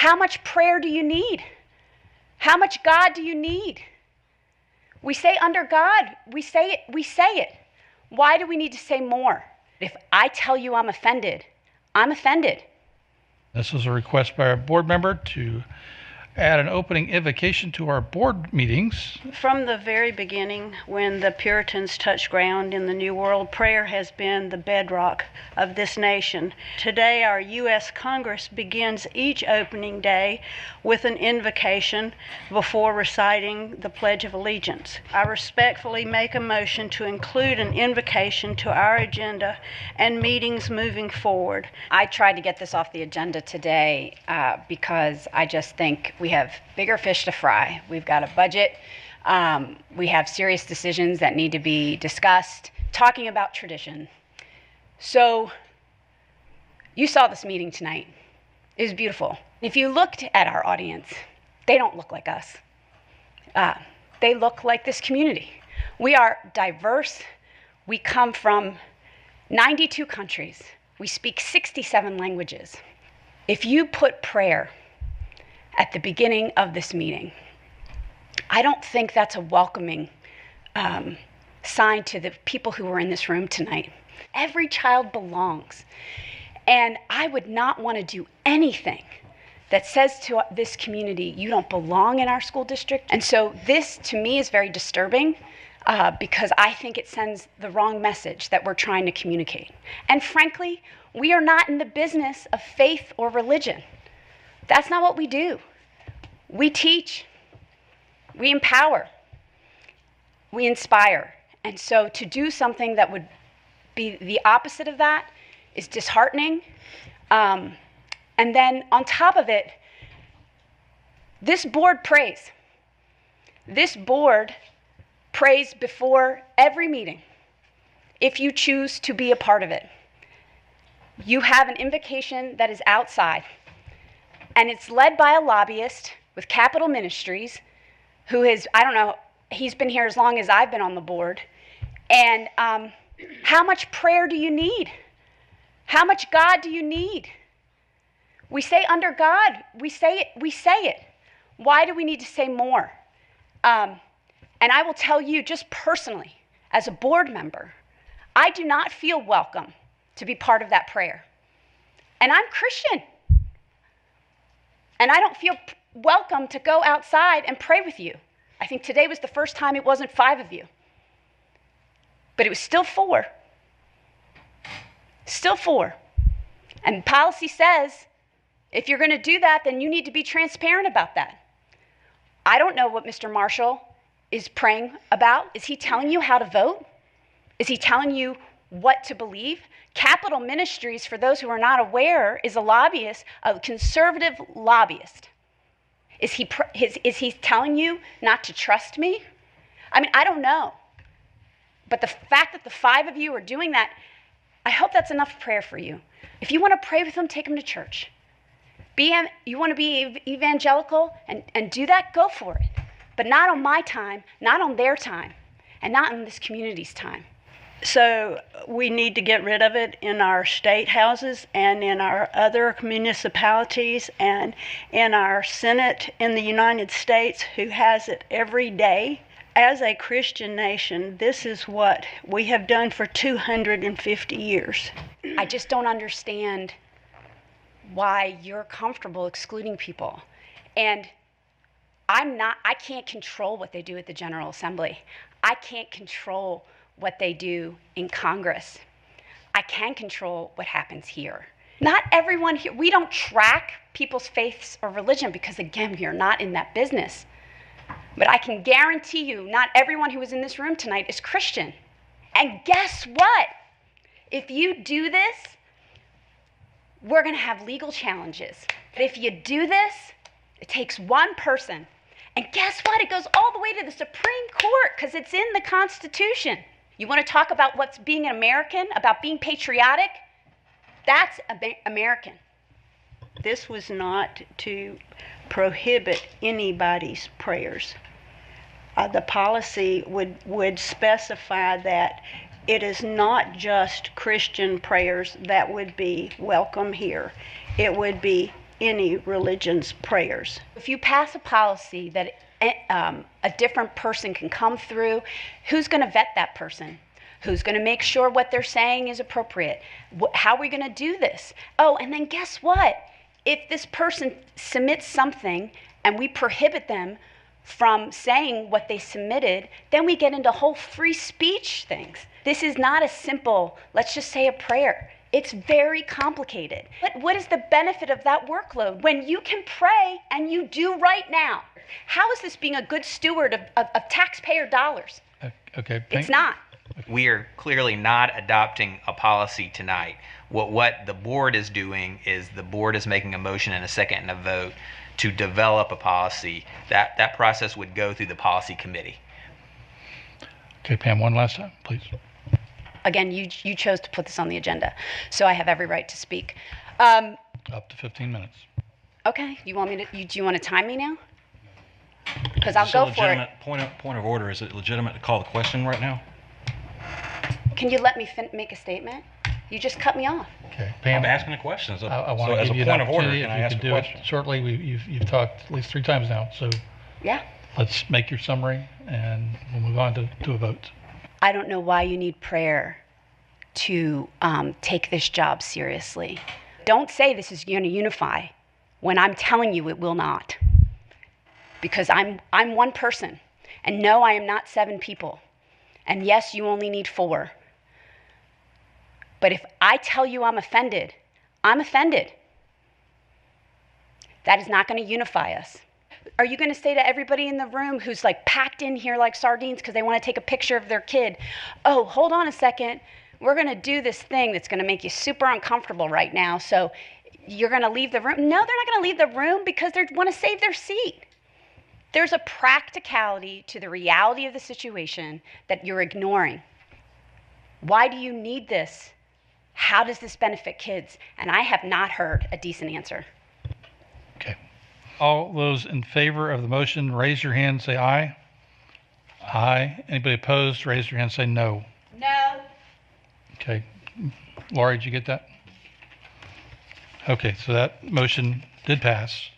How much prayer do you need? How much God do you need? We say under God, we say it. Why do we need to say more? If I tell you I'm offended, I'm offended. This is a request by our board member to add an opening invocation to our board meetings. From the very beginning, when the Puritans touched ground in the New World, prayer has been the bedrock of this nation. Today, our U.S. Congress begins each opening day with an invocation before reciting the Pledge of Allegiance. I respectfully make a motion to include an invocation to our agenda and meetings moving forward. I tried to get this off the agenda today because I just think we have bigger fish to fry. We've got a budget. We have serious decisions that need to be discussed. Talking about tradition. So you saw this meeting tonight. It was beautiful. If you looked at our audience, they don't look like us. They look like this community. We are diverse. We come from 92 countries. We speak 67 languages. If you put prayer at the beginning of this meeting, I don't think that's a welcoming sign to the people who are in this room tonight. Every child belongs. And I would not want to do anything that says to this community, you don't belong in our school district. And so this, to me, is very disturbing because I think it sends the wrong message that we're trying to communicate. And frankly, we are not in the business of faith or religion. That's not what we do. We teach, we empower, we inspire. And so to do something that would be the opposite of that is disheartening. And then on top of it, this board prays. This board prays before every meeting if you choose to be a part of it. You have an invocation that is outside, and it's led by a lobbyist with Capital Ministries, who is, I don't know, he's been here as long as I've been on the board. And how much prayer do you need? How much God do you need? We say under God, we say it. Why do we need to say more? And I will tell you just personally, as a board member, I do not feel welcome to be part of that prayer. And I'm Christian. And I don't feel welcome to go outside and pray with you. I think today was the first time it wasn't 5 of you. But it was still 4. Still 4. And policy says, if you're going to do that, then you need to be transparent about that. I don't know what Mr. Marshall is praying about. Is he telling you how to vote? Is he telling you what to believe? Capital Ministries, for those who are not aware, is a lobbyist, a conservative lobbyist. Is he telling you not to trust me? I mean, I don't know. But the fact that the 5 of you are doing that, I hope that's enough prayer for you. If you want to pray with them, take them to church. You want to be evangelical and do that, go for it. But not on my time, not on their time, and not in this community's time. So we need to get rid of it in our state houses and in our other municipalities and in our Senate in the United States, who has it every day. As a Christian nation, this is what we have done for 250 years. I just don't understand why you're comfortable excluding people. And I can't control what they do at the General Assembly. I can't control what they do in Congress. I can control what happens here. Not everyone here, we don't track people's faiths or religion because, again, we are not in that business. But I can guarantee you, not everyone who is in this room tonight is Christian. And guess what? If you do this, we're going to have legal challenges. But if you do this, it takes one person. And guess what? It goes all the way to the Supreme Court because it's in the Constitution. You want to talk about what's being an American, about being patriotic? That's American. This was not to prohibit anybody's prayers. The policy would specify that it is not just Christian prayers that would be welcome here. It would be any religion's prayers. If you pass a policy that a different person can come through, who's going to vet that person? Who's going to make sure what they're saying is appropriate? How are we going to do this? Oh, and then guess what? If this person submits something and we prohibit them from saying what they submitted, then we get into whole free speech things. This is not a simple, let's just say a prayer. It's very complicated. But what is the benefit of that workload when you can pray and you do right now? How is this being a good steward of taxpayer dollars? Okay. It's not. We are clearly not adopting a policy tonight. What the board is doing is the board is making a motion and a second and a vote to develop a policy. That process would go through the policy committee. Okay, Pam, one last time, please. Again, you chose to put this on the agenda, so I have every right to speak. Up to 15 minutes. Okay, you want me to? Do you want to time me now? Because I'll go for it. Point of order. Is it legitimate to call the question right now? Can you let me make a statement? You just cut me off. Okay, Pam. I'm asking a question. I want to give you an point of order, opportunity can if I you ask can a do it question? shortly. You've talked at least 3 times now, so Yeah. let's make your summary and we'll move on to a vote. I don't know why you need prayer to take this job seriously. Don't say this is going to unify when I'm telling you it will not. Because I'm one person. And no, I am not 7 people. And yes, you only need 4. But if I tell you I'm offended, I'm offended. That is not going to unify us. Are you going to say to everybody in the room who's like packed in here like sardines because they want to take a picture of their kid, oh, hold on a second, we're going to do this thing that's going to make you super uncomfortable right now, so you're going to leave the room? No, they're not going to leave the room because they want to save their seat. There's a practicality to the reality of the situation that you're ignoring. Why do you need this? How does this benefit kids? And I have not heard a decent answer. Okay. All those in favor of the motion, raise your hand, say aye. Aye. Anybody opposed, raise your hand, say no. No. Okay. Laurie, did you get that? Okay, so that motion did pass.